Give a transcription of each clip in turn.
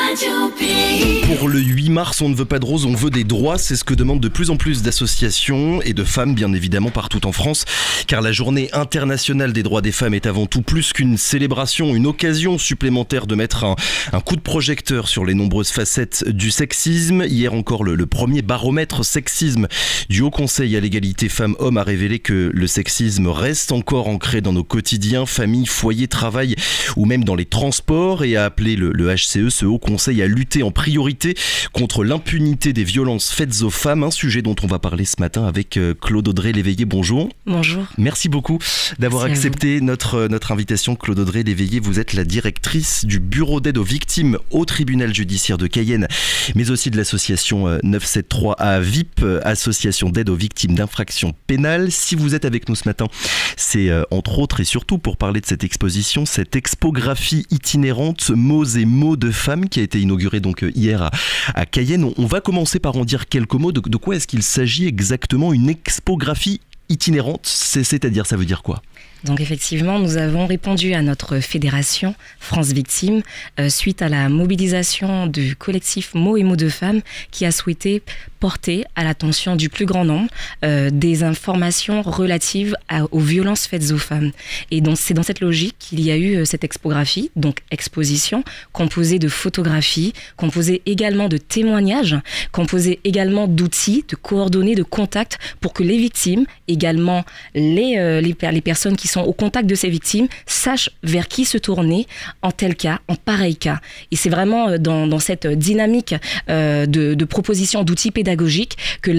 Radio Pays. Pour le 8 mars, on ne veut pas de roses, on veut des droits. C'est ce que demandent de plus en plus d'associations et de femmes, bien évidemment, partout en France. Car la journée internationale des droits des femmes est avant tout plus qu'une célébration, une occasion supplémentaire de mettre un coup de projecteur sur les nombreuses facettes du sexisme. Hier encore, le premier baromètre sexisme du Haut Conseil à l'égalité femmes-hommes a révélé que le sexisme reste encore ancré dans nos quotidiens, famille, foyer, travail ou même dans les transports, et a appelé le HCE, ce Haut Conseil, à lutter en priorité contre l'impunité des violences faites aux femmes, un sujet dont on va parler ce matin avec Claude Audrey-Léveillé. Bonjour. Bonjour. Merci beaucoup d'avoir accepté notre invitation. Claude Audrey-Léveillé, vous êtes la directrice du bureau d'aide aux victimes au tribunal judiciaire de Cayenne, mais aussi de l'association 973 AVIP, association d'aide aux victimes d'infractions pénales. Si vous êtes avec nous ce matin, c'est entre autres et surtout pour parler de cette exposition, cette expographie itinérante, mots et mots de femmes, qui a été inaugurée donc hier à Cayenne. On va commencer par en dire quelques mots. De quoi est-ce qu'il s'agit exactement, une expographie itinérante, c'est-à-dire, ça veut dire quoi ? Donc effectivement, nous avons répondu à notre fédération France Victimes suite à la mobilisation du collectif Mots et mots de femmes qui a souhaité porter à l'attention du plus grand nombre des informations relatives aux violences faites aux femmes. Et donc c'est dans cette logique qu'il y a eu cette expographie, donc exposition, composée de photographies, composée également de témoignages, composée également d'outils, de coordonnées, de contacts, pour que les victimes, également les personnes qui sont au contact de ces victimes, sachent vers qui se tourner en tel cas, en pareil cas. Et c'est vraiment dans cette dynamique de proposition d'outils pédagogiques que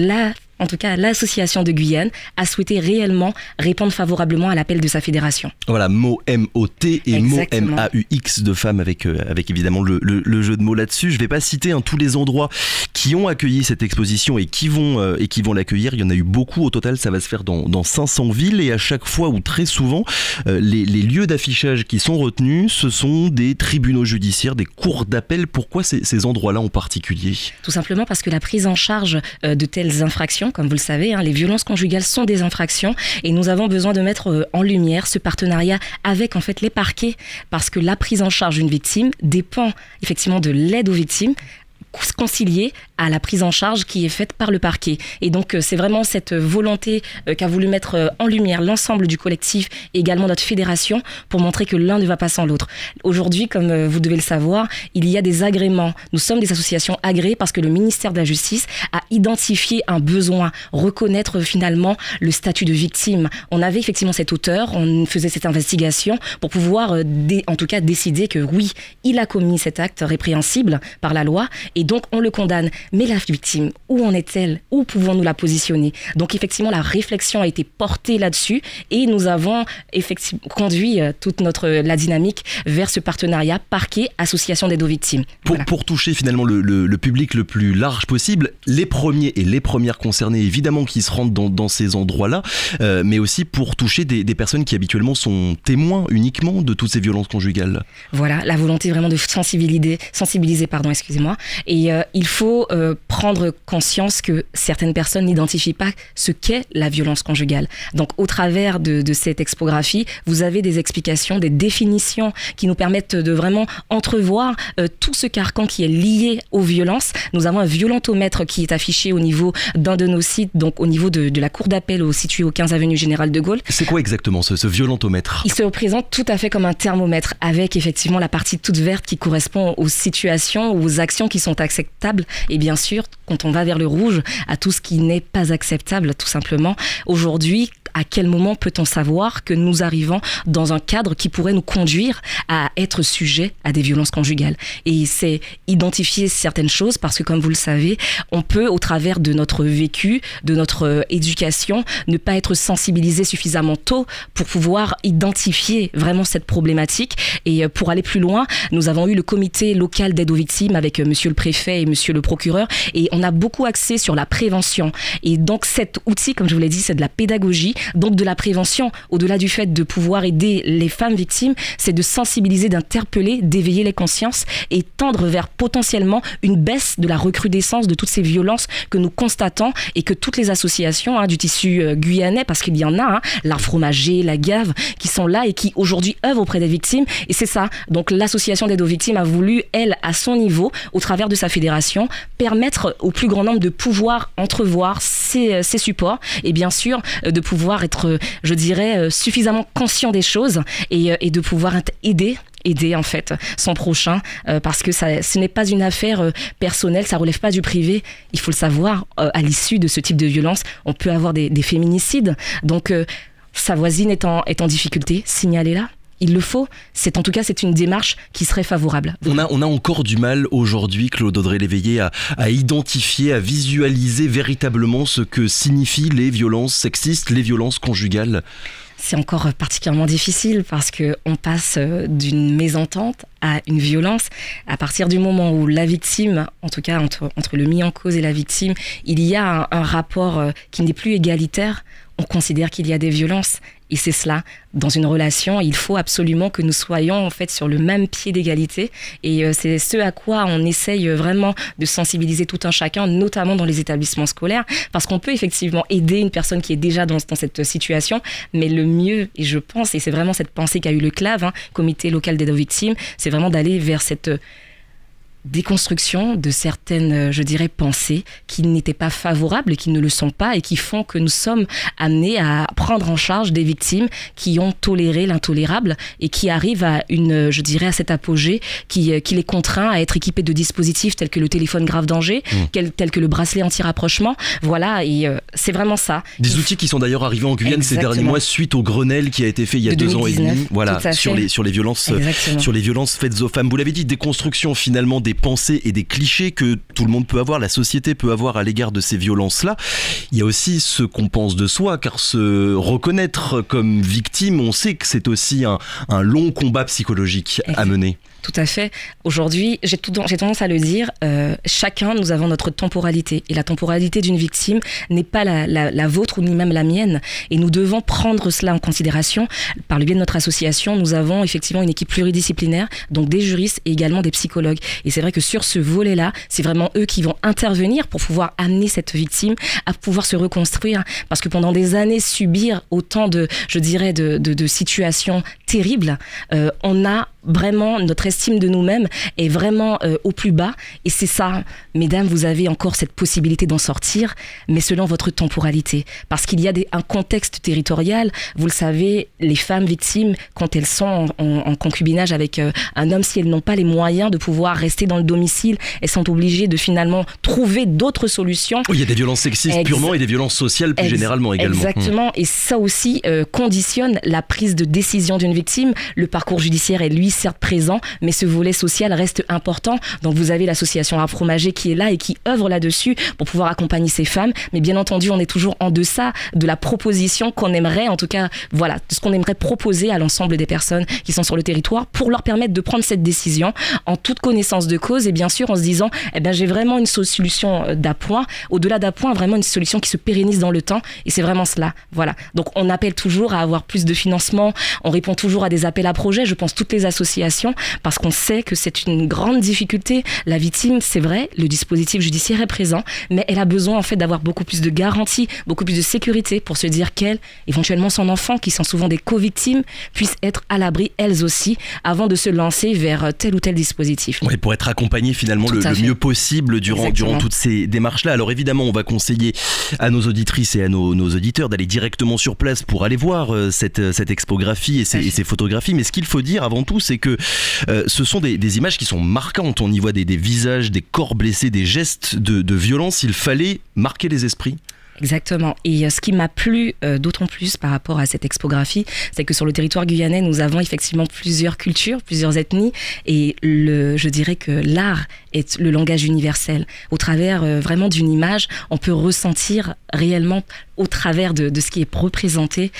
en tout cas, l'association de Guyane a souhaité réellement répondre favorablement à l'appel de sa fédération. Voilà, mots M-O-T et mots Exactement. M-A-U-X de femmes, avec évidemment le jeu de mots là-dessus. Je ne vais pas citer tous les endroits qui ont accueilli cette exposition et qui vont l'accueillir. Il y en a eu beaucoup. Au total, ça va se faire dans 500 villes, et à chaque fois, ou très souvent, les lieux d'affichage qui sont retenus, ce sont des tribunaux judiciaires, des cours d'appel. Pourquoi ces endroits-là en particulier ? Tout simplement parce que la prise en charge de telles infractions, comme vous le savez, les violences conjugales sont des infractions, et nous avons besoin de mettre en lumière ce partenariat avec en fait les parquets, parce que la prise en charge d'une victime dépend effectivement de l'aide aux victimes, conciliée à la prise en charge qui est faite par le parquet. Et donc c'est vraiment cette volonté qu'a voulu mettre en lumière l'ensemble du collectif et également notre fédération, pour montrer que l'un ne va pas sans l'autre. Aujourd'hui, comme vous devez le savoir, il y a des agréments. Nous sommes des associations agréées parce que le ministère de la Justice a identifié un besoin, reconnaître finalement le statut de victime. On avait effectivement cette auteur, on faisait cette investigation pour pouvoir en tout cas décider que oui, il a commis cet acte répréhensible par la loi, et donc on le condamne. Mais la victime, où en est-elle ? Où pouvons-nous la positionner ? Donc effectivement, la réflexion a été portée là-dessus, et nous avons effectivement conduit toute la dynamique vers ce partenariat parquet association d'aide aux victimes. Pour toucher finalement le public le plus large possible, les premiers et les premières concernées évidemment qui se rendent dans ces endroits-là, mais aussi pour toucher des personnes qui habituellement sont témoins uniquement de toutes ces violences conjugales. Voilà, la volonté vraiment de sensibiliser, excusez-moi. Et il faut prendre conscience que certaines personnes n'identifient pas ce qu'est la violence conjugale. Donc au travers de cette expographie, vous avez des explications, des définitions qui nous permettent de vraiment entrevoir tout ce carcan qui est lié aux violences. Nous avons un violentomètre qui est affiché au niveau d'un de nos sites, donc au niveau de la cour d'appel située au 15 avenue Général de Gaulle. C'est quoi exactement ce violentomètre ? Il se représente tout à fait comme un thermomètre, avec effectivement la partie toute verte qui correspond aux situations, aux actions qui sont acceptables, et bien sûr, quand on va vers le rouge, à tout ce qui n'est pas acceptable, tout simplement. Aujourd'hui, à quel moment peut-on savoir que nous arrivons dans un cadre qui pourrait nous conduire à être sujet à des violences conjugales? Et c'est identifier certaines choses, parce que comme vous le savez, on peut, au travers de notre vécu, de notre éducation, ne pas être sensibilisé suffisamment tôt pour pouvoir identifier vraiment cette problématique. Et pour aller plus loin, nous avons eu le comité local d'aide aux victimes avec monsieur le préfet et monsieur le procureur, et on a beaucoup axé sur la prévention. Et donc cet outil, comme je vous l'ai dit, c'est de la pédagogie. Donc de la prévention, au-delà du fait de pouvoir aider les femmes victimes, c'est de sensibiliser, d'interpeller, d'éveiller les consciences et tendre vers potentiellement une baisse de la recrudescence de toutes ces violences que nous constatons et que toutes les associations du tissu guyanais, parce qu'il y en a, l'art fromager, la Gave, qui sont là et qui aujourd'hui œuvrent auprès des victimes. Et c'est ça. Donc l'association d'aide aux victimes a voulu, elle, à son niveau, au travers de sa fédération, permettre au plus grand nombre de pouvoir entrevoir ces supports et bien sûr de pouvoir être, je dirais, suffisamment conscient des choses et de pouvoir aider en fait son prochain parce que ce n'est pas une affaire personnelle, ça relève pas du privé, il faut le savoir, à l'issue de ce type de violence on peut avoir des féminicides, donc sa voisine est en difficulté, signalez-la. Il le faut. C'est une démarche qui serait favorable. On a encore du mal aujourd'hui, Claude Audrey-Léveillé, à identifier, à visualiser véritablement ce que signifient les violences sexistes, les violences conjugales. C'est encore particulièrement difficile parce qu'on passe d'une mésentente à une violence. À partir du moment où la victime, en tout cas entre le mis en cause et la victime, il y a un rapport qui n'est plus égalitaire, on considère qu'il y a des violences. Et c'est cela, dans une relation, il faut absolument que nous soyons en fait sur le même pied d'égalité. Et c'est ce à quoi on essaye vraiment de sensibiliser tout un chacun, notamment dans les établissements scolaires, parce qu'on peut effectivement aider une personne qui est déjà dans cette situation, mais le mieux, et je pense, et c'est vraiment cette pensée qu'a eu le CLAV, Comité local d'aide aux victimes, c'est vraiment d'aller vers cette déconstruction de certaines, je dirais, pensées qui n'étaient pas favorables et qui ne le sont pas et qui font que nous sommes amenés à prendre en charge des victimes qui ont toléré l'intolérable et qui arrivent à je dirais, à cet apogée qui les contraint à être équipés de dispositifs tels que le téléphone grave danger, tels que le bracelet anti-rapprochement. Voilà, et c'est vraiment ça. Des outils qui sont d'ailleurs arrivés en Guyane ces derniers mois suite au Grenelle qui a été fait il y a 2 ans et demi. Voilà, sur les violences faites aux femmes. Vous l'avez dit, déconstruction finalement des pensées et des clichés que tout le monde peut avoir, la société peut avoir à l'égard de ces violences-là. Il y a aussi ce qu'on pense de soi, car se reconnaître comme victime, on sait que c'est aussi un long combat psychologique à mener. Tout à fait. Aujourd'hui, j'ai tendance à le dire, chacun, nous avons notre temporalité. Et la temporalité d'une victime n'est pas la vôtre ou ni même la mienne. Et nous devons prendre cela en considération. Par le biais de notre association, nous avons effectivement une équipe pluridisciplinaire, donc des juristes et également des psychologues. Et c'est vrai que sur ce volet-là, c'est vraiment eux qui vont intervenir pour pouvoir amener cette victime à pouvoir se reconstruire. Parce que pendant des années, subir autant de situations terribles, on a vraiment, notre estime de nous-mêmes est vraiment au plus bas. Et c'est ça, mesdames, vous avez encore cette possibilité d'en sortir, mais selon votre temporalité. Parce qu'il y a un contexte territorial. Vous le savez, les femmes victimes, quand elles sont en concubinage avec un homme, si elles n'ont pas les moyens de pouvoir rester dans le domicile, elles sont obligées de finalement trouver d'autres solutions. Oui, il y a des violences sexistes purement et des violences sociales plus généralement également. Exactement, et ça aussi conditionne la prise de décision d'une victime. Le parcours judiciaire est lui certes présent, mais ce volet social reste important. Donc vous avez l'association Art Fromager qui est là et qui œuvre là-dessus pour pouvoir accompagner ces femmes. Mais bien entendu, on est toujours en deçà de la proposition qu'on aimerait, en tout cas, voilà, de ce qu'on aimerait proposer à l'ensemble des personnes qui sont sur le territoire pour leur permettre de prendre cette décision en toute connaissance de cause et bien sûr en se disant, j'ai vraiment une solution d'appoint. Au-delà d'appoint, vraiment une solution qui se pérennise dans le temps et c'est vraiment cela. Voilà. Donc on appelle toujours à avoir plus de financement, on répond toujours à des appels à projets, je pense toutes les associations, parce qu'on sait que c'est une grande difficulté. La victime, c'est vrai, le dispositif judiciaire est présent, mais elle a besoin en fait d'avoir beaucoup plus de garanties, beaucoup plus de sécurité pour se dire qu'elle, éventuellement son enfant, qui sont souvent des co-victimes, puissent être à l'abri elles aussi avant de se lancer vers tel ou tel dispositif. Oui, pour être accompagné finalement le mieux possible durant toutes ces démarches-là. Alors évidemment, on va conseiller à nos auditrices et à nos auditeurs d'aller directement sur place pour aller voir cette expographie et ces photographies. Mais ce qu'il faut dire avant tout, c'est que ce sont des images qui sont marquantes. On y voit des visages, des corps blessés, des gestes de violence. Il fallait marquer les esprits. Exactement. Et ce qui m'a plu d'autant plus par rapport à cette expographie, c'est que sur le territoire guyanais, nous avons effectivement plusieurs cultures, plusieurs ethnies, et je dirais que l'art est le langage universel. Au travers vraiment d'une image, on peut ressentir réellement au travers de ce qui est représenté,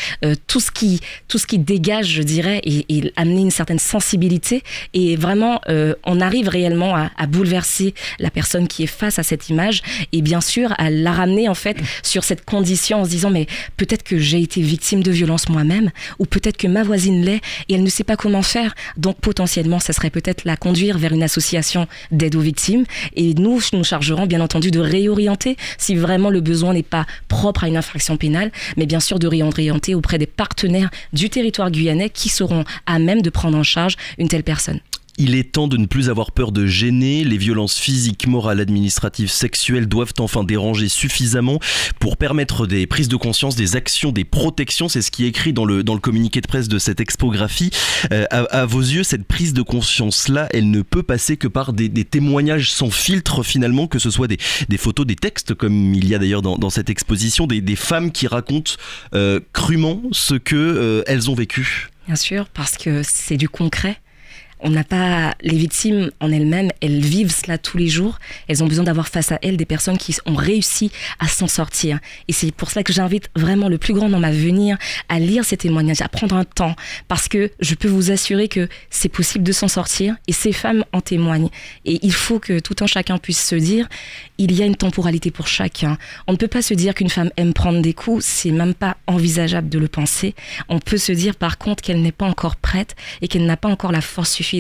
tout ce qui dégage, je dirais, et amener une certaine sensibilité. Et vraiment, on arrive réellement à bouleverser la personne qui est face à cette image et bien sûr à la ramener en fait sur cette condition en se disant mais peut-être que j'ai été victime de violence moi-même ou peut-être que ma voisine l'est et elle ne sait pas comment faire. Donc potentiellement, ça serait peut-être la conduire vers une association d'aide aux victimes et nous chargerons bien entendu de réorienter si vraiment le besoin n'est pas propre à une infraction pénale, mais bien sûr de réorienter auprès des partenaires du territoire guyanais qui seront à même de prendre en charge une telle personne. Il est temps de ne plus avoir peur de gêner. Les violences physiques, morales, administratives, sexuelles doivent enfin déranger suffisamment pour permettre des prises de conscience, des actions, des protections. C'est ce qui est écrit dans le communiqué de presse de cette expographie. À vos yeux, cette prise de conscience-là, elle ne peut passer que par des témoignages sans filtre finalement, que ce soit des photos, des textes, comme il y a d'ailleurs dans cette exposition, des femmes qui racontent crûment ce qu'elles ont vécu. Bien sûr, parce que c'est du concret. On n'a pas les victimes en elles-mêmes, elles vivent cela tous les jours. Elles ont besoin d'avoir face à elles des personnes qui ont réussi à s'en sortir. Et c'est pour cela que j'invite vraiment le plus grand nombre à venir, à lire ces témoignages, à prendre un temps. Parce que je peux vous assurer que c'est possible de s'en sortir et ces femmes en témoignent. Et il faut que tout un chacun puisse se dire, il y a une temporalité pour chacun. On ne peut pas se dire qu'une femme aime prendre des coups, c'est même pas envisageable de le penser. On peut se dire par contre qu'elle n'est pas encore prête et qu'elle n'a pas encore la force suffisante.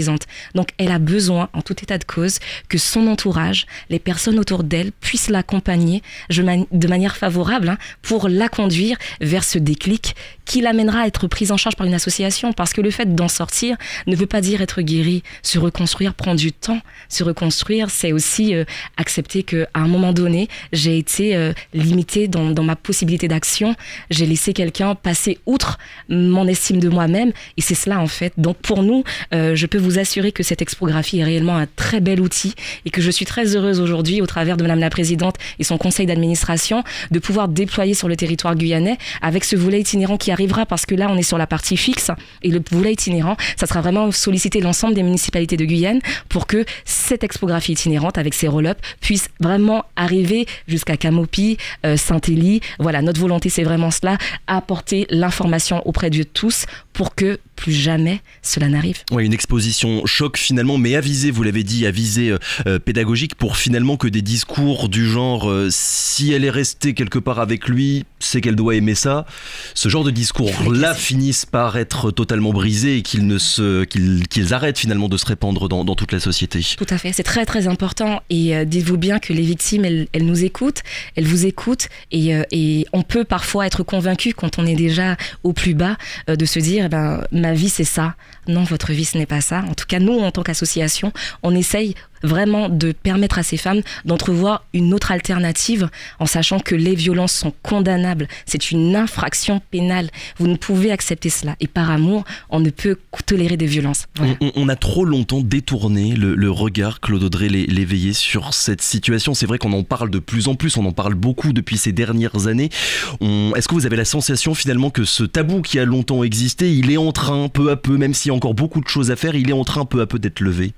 Donc elle a besoin, en tout état de cause, que son entourage, les personnes autour d'elle puissent l'accompagner de manière favorable pour la conduire vers ce déclic qui l'amènera à être prise en charge par une association. Parce que le fait d'en sortir ne veut pas dire être guéri. Se reconstruire prend du temps. Se reconstruire, c'est aussi accepter qu'à un moment donné, j'ai été limitée dans ma possibilité d'action. J'ai laissé quelqu'un passer outre mon estime de moi-même. Et c'est cela en fait. Donc pour nous, je peux vous assurer que cette expographie est réellement un très bel outil et que je suis très heureuse aujourd'hui, au travers de Madame la Présidente et son conseil d'administration, de pouvoir déployer sur le territoire guyanais avec ce volet itinérant qui arrivera, parce que là, on est sur la partie fixe et le volet itinérant, ça sera vraiment solliciter l'ensemble des municipalités de Guyane pour que cette expographie itinérante avec ses roll-up puisse vraiment arriver jusqu'à Camopi, Saint-Élie. Voilà, notre volonté, c'est vraiment cela, apporter l'information auprès de tous pour que plus jamais cela n'arrive. Oui, une exposition choc finalement, mais avisée, vous l'avez dit, avisée pédagogique, pour finalement que des discours du genre si elle est restée quelque part avec lui, c'est qu'elle doit aimer ça. Ce genre de discours-là finissent par être totalement brisés et qu'ils arrêtent finalement de se répandre dans toute la société. Tout à fait, c'est très très important et dites-vous bien que les victimes, elles nous écoutent, elles vous écoutent et on peut parfois être convaincu quand on est déjà au plus bas de se dire ma vie c'est ça. Non, votre vie ce n'est pas ça. En tout cas, nous en tant qu'association, on essaye vraiment de permettre à ces femmes d'entrevoir une autre alternative en sachant que les violences sont condamnables. C'est une infraction pénale. Vous ne pouvez accepter cela. Et par amour, on ne peut tolérer des violences. Voilà. On a trop longtemps détourné le regard, Claude Audrey, l'éveillé, sur cette situation. C'est vrai qu'on en parle de plus en plus, on en parle beaucoup depuis ces dernières années. Est-ce que vous avez la sensation finalement que ce tabou qui a longtemps existé, il est en train, peu à peu, même s'il y a encore beaucoup de choses à faire, il est en train peu à peu d'être levé?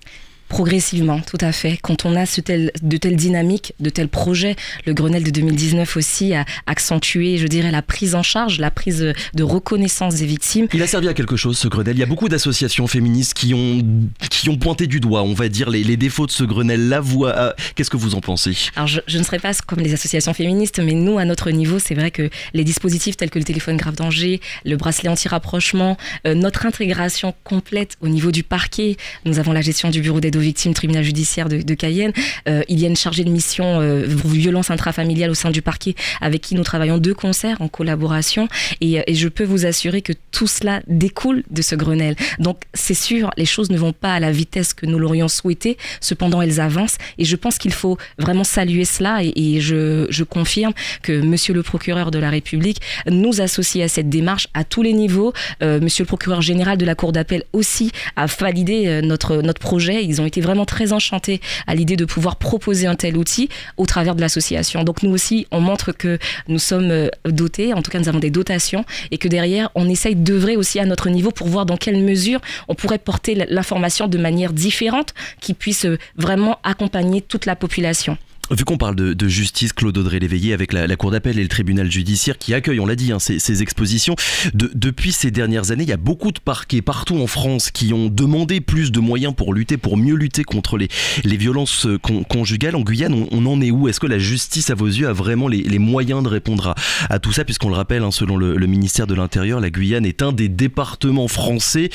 Progressivement, tout à fait. Quand on a de telles dynamiques, de tels projets, le Grenelle de 2019 aussi a accentué, je dirais, la prise en charge, la prise de reconnaissance des victimes. Il a servi à quelque chose, ce Grenelle. Il y a beaucoup d'associations féministes qui ont pointé du doigt, on va dire, les défauts de ce Grenelle-là. Qu'est-ce que vous en pensez? Alors, je ne serais pas comme les associations féministes, mais nous, à notre niveau, c'est vrai que les dispositifs tels que le téléphone grave danger, le bracelet anti-rapprochement, notre intégration complète au niveau du parquet, nous avons la gestion du bureau d'aide aux victimes, tribunal judiciaire de Cayenne. Il y a une chargée de mission violence intrafamiliale au sein du parquet avec qui nous travaillons de concert en collaboration et je peux vous assurer que tout cela découle de ce Grenelle. Donc c'est sûr, les choses ne vont pas à la vitesse que nous l'aurions souhaité, cependant elles avancent et je pense qu'il faut vraiment saluer cela et je confirme que monsieur le procureur de la République nous associe à cette démarche à tous les niveaux. Monsieur le procureur général de la Cour d'appel aussi a validé notre projet. Ils ont été vraiment très enchantés à l'idée de pouvoir proposer un tel outil au travers de l'association. Donc nous aussi, on montre que nous sommes dotés, en tout cas nous avons des dotations et que derrière, on essaye d'œuvrer aussi à notre niveau pour voir dans quelle mesure on pourrait porter l'information de manière différente qui puisse vraiment accompagner toute la population. Vu qu'on parle de justice, Claude Audrey-Léveillé, avec la Cour d'appel et le tribunal judiciaire qui accueillent, on l'a dit, ces expositions, depuis ces dernières années, il y a beaucoup de parquets partout en France qui ont demandé plus de moyens pour mieux lutter contre les violences conjugales. En Guyane, on en est où? Est-ce que la justice, à vos yeux, a vraiment les moyens de répondre à tout ça? Puisqu'on le rappelle, selon le ministère de l'Intérieur, la Guyane est un des départements français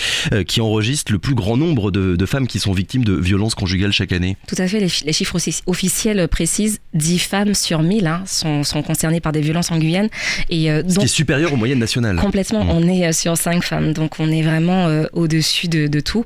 qui enregistre le plus grand nombre de femmes qui sont victimes de violences conjugales chaque année. Tout à fait, les chiffres officiels précisent 10 femmes sur 1000 sont concernées par des violences en Guyane. Et, ce qui est supérieur aux moyennes nationales. Complètement, on est sur 5 femmes, donc on est vraiment au-dessus de tout.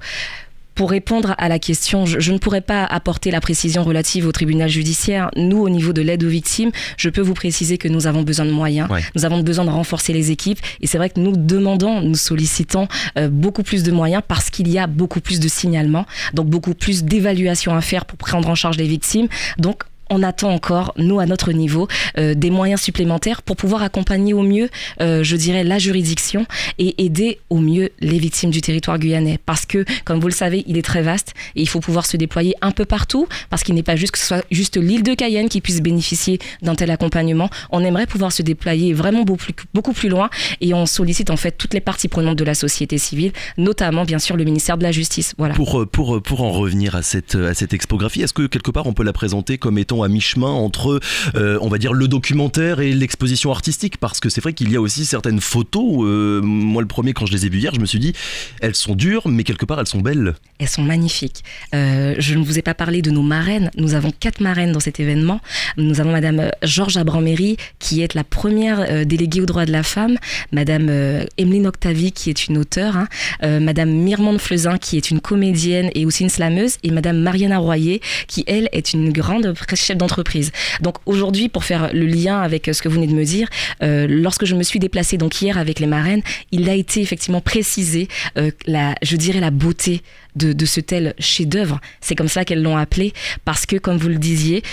Pour répondre à la question, je ne pourrais pas apporter la précision relative au tribunal judiciaire. Nous, au niveau de l'aide aux victimes, je peux vous préciser que nous avons besoin de moyens. Ouais. Nous avons besoin de renforcer les équipes. Et c'est vrai que nous sollicitons beaucoup plus de moyens parce qu'il y a beaucoup plus de signalements, donc beaucoup plus d'évaluations à faire pour prendre en charge les victimes. Donc, on attend encore, nous, à notre niveau, des moyens supplémentaires pour pouvoir accompagner au mieux, je dirais, la juridiction et aider au mieux les victimes du territoire guyanais. Parce que, comme vous le savez, il est très vaste et il faut pouvoir se déployer un peu partout parce qu'il n'est pas juste que ce soit juste l'île de Cayenne qui puisse bénéficier d'un tel accompagnement. On aimerait pouvoir se déployer vraiment beaucoup plus loin et on sollicite en fait toutes les parties prenantes de la société civile, notamment, bien sûr, le ministère de la Justice. Voilà. Pour en revenir à cette expographie, est-ce que quelque part on peut la présenter comme étant à mi-chemin entre, on va dire, le documentaire et l'exposition artistique? Parce que c'est vrai qu'il y a aussi certaines photos, moi le premier, quand je les ai vues hier, je me suis dit, elles sont dures, mais quelque part elles sont belles. Elles sont magnifiques. Je ne vous ai pas parlé de nos marraines. Nous avons 4 marraines dans cet événement. Nous avons Madame Georges Abran-Méry, qui est la première déléguée aux droits de la femme, Madame Emeline Octavie, qui est une auteure, Madame Myrmande Flezin, qui est une comédienne et aussi une slameuse, et Madame Mariana Royer, qui elle est une grande chef d'entreprise. Donc aujourd'hui, pour faire le lien avec ce que vous venez de me dire, lorsque je me suis déplacée donc hier avec les marraines, il a été effectivement précisé je dirais la beauté de ce tel chef-d'œuvre. C'est comme ça qu'elles l'ont appelé, parce que, comme vous le disiez,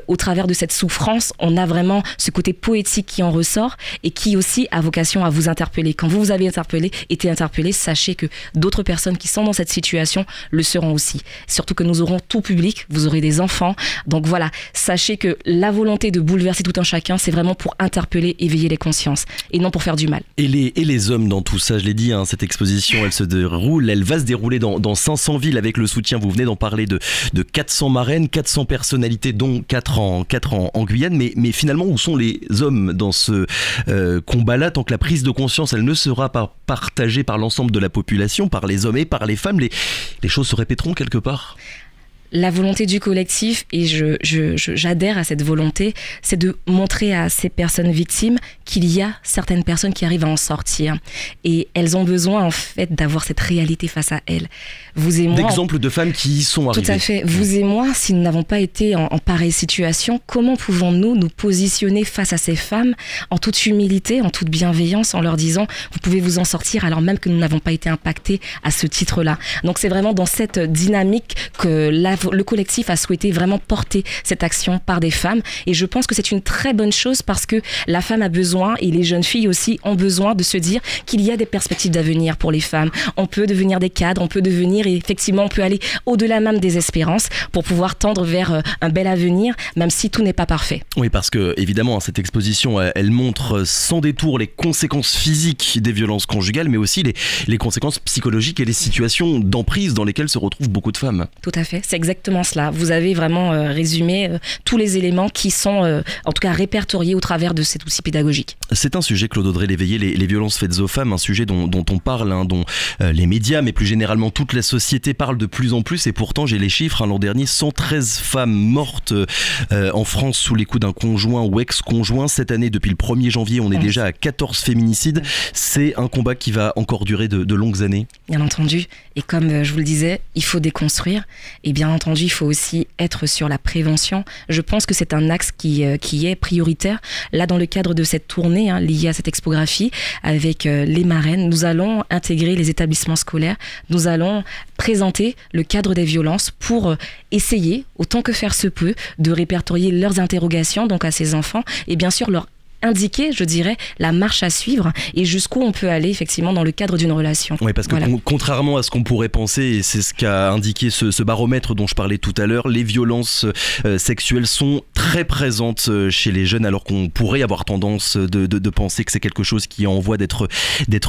au travers de cette souffrance, on a vraiment ce côté poétique qui en ressort et qui aussi a vocation à vous interpeller. Quand vous avez été interpellé, sachez que d'autres personnes qui sont dans cette situation le seront aussi. Surtout que nous aurons tout public, vous aurez des enfants. Donc voilà, sachez que la volonté de bouleverser tout un chacun, c'est vraiment pour interpeller, éveiller les consciences et non pour faire du mal. Et les hommes dans tout ça, je l'ai dit, cette exposition, elle va se dérouler dans 500 villes avec le soutien, vous venez d'en parler, de 400 marraines, 400 personnalités, dont 4 en Guyane. Mais finalement, où sont les hommes dans ce combat-là? Tant que la prise de conscience, elle ne sera pas partagée par l'ensemble de la population, par les hommes et par les femmes, les choses se répéteront quelque part. La volonté du collectif, et j'adhère à cette volonté, c'est de montrer à ces personnes victimes qu'il y a certaines personnes qui arrivent à en sortir. Et elles ont besoin, en fait, d'avoir cette réalité face à elles. Vous et moi... D'exemples de femmes qui y sont arrivées. Tout à fait. Vous et moi, si nous n'avons pas été en pareille situation, comment pouvons-nous nous positionner face à ces femmes en toute humilité, en toute bienveillance, en leur disant « vous pouvez vous en sortir » alors même que nous n'avons pas été impactés à ce titre-là. Donc c'est vraiment dans cette dynamique que le collectif a souhaité vraiment porter cette action par des femmes. Et je pense que c'est une très bonne chose parce que la femme a besoin, et les jeunes filles aussi ont besoin de se dire qu'il y a des perspectives d'avenir pour les femmes. On peut devenir des cadres, on peut devenir, et effectivement, on peut aller au-delà même des espérances pour pouvoir tendre vers un bel avenir, même si tout n'est pas parfait. Oui, parce que, évidemment, cette exposition, elle montre sans détour les conséquences physiques des violences conjugales, mais aussi les conséquences psychologiques et les situations d'emprise dans lesquelles se retrouvent beaucoup de femmes. Tout à fait, c'est exactement cela. Vous avez vraiment résumé tous les éléments qui sont, en tout cas, répertoriés au travers de cet outil pédagogique. C'est un sujet, Claude Audrey-Léveillé, les violences faites aux femmes, un sujet dont on parle, dont les médias, mais plus généralement toute la société parle de plus en plus, et pourtant j'ai les chiffres, l'an dernier, 113 femmes mortes en France sous les coups d'un conjoint ou ex-conjoint. Cette année, depuis le 1er janvier, on est déjà à 14 féminicides. C'est un combat qui va encore durer de longues années. Bien entendu, et comme je vous le disais, il faut déconstruire, et bien entendu, il faut aussi être sur la prévention. Je pense que c'est un axe qui est prioritaire. Là, dans le cadre de cette tournée liée à cette expographie, avec les marraines, nous allons intégrer les établissements scolaires, nous allons présenter le cadre des violences pour essayer, autant que faire se peut, de répertorier leurs interrogations donc à ces enfants et bien sûr leur indiquer, je dirais, la marche à suivre et jusqu'où on peut aller effectivement dans le cadre d'une relation. Oui, parce que contrairement à ce qu'on pourrait penser, et c'est ce qu'a indiqué ce baromètre dont je parlais tout à l'heure, les violences sexuelles sont très présentes chez les jeunes, alors qu'on pourrait avoir tendance de penser que c'est quelque chose qui est en voie d'être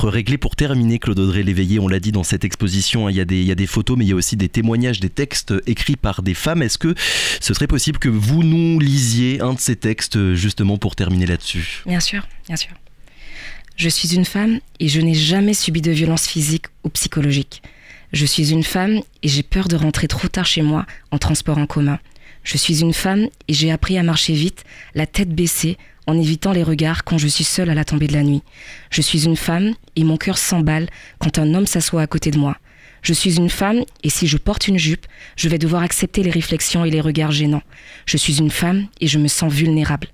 réglé. Pour terminer, Claude Audrey-Léveillé, on l'a dit dans cette exposition, il y a des photos, mais il y a aussi des témoignages, des textes écrits par des femmes. Est-ce que ce serait possible que vous nous lisiez un de ces textes justement pour terminer là-dessus? Bien sûr, bien sûr. Je suis une femme et je n'ai jamais subi de violence physique ou psychologique. Je suis une femme et j'ai peur de rentrer trop tard chez moi en transport en commun. Je suis une femme et j'ai appris à marcher vite, la tête baissée, en évitant les regards quand je suis seule à la tombée de la nuit. Je suis une femme et mon cœur s'emballe quand un homme s'assoit à côté de moi. Je suis une femme et si je porte une jupe, je vais devoir accepter les réflexions et les regards gênants. Je suis une femme et je me sens vulnérable.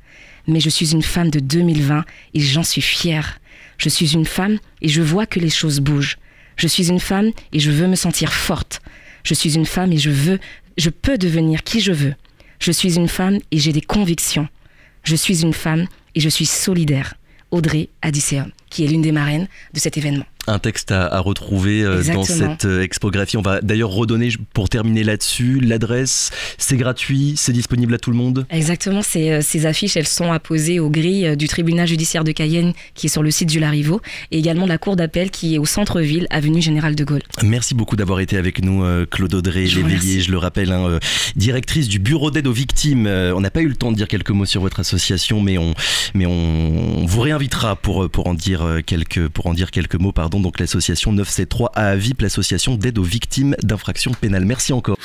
Mais je suis une femme de 2020 et j'en suis fière. Je suis une femme et je vois que les choses bougent. Je suis une femme et je veux me sentir forte. Je suis une femme et je peux devenir qui je veux. Je suis une femme et j'ai des convictions. Je suis une femme et je suis solidaire. Audrey Adicéum, qui est l'une des marraines de cet événement. Un texte à retrouver dans cette expographie. On va d'ailleurs redonner, pour terminer là-dessus, l'adresse. C'est gratuit, c'est disponible à tout le monde? Exactement, ces affiches, elles sont apposées aux grilles du tribunal judiciaire de Cayenne, qui est sur le site du Larivot, et également de la cour d'appel qui est au centre-ville, avenue Général de Gaulle. Merci beaucoup d'avoir été avec nous, Claude Audrey-Léveillé. Je le rappelle, directrice du bureau d'aide aux victimes. On n'a pas eu le temps de dire quelques mots sur votre association, mais on vous réinvitera pour en dire quelques mots. Donc l'association 973 AAVIP, l'association d'aide aux victimes d'infractions pénales. Merci encore.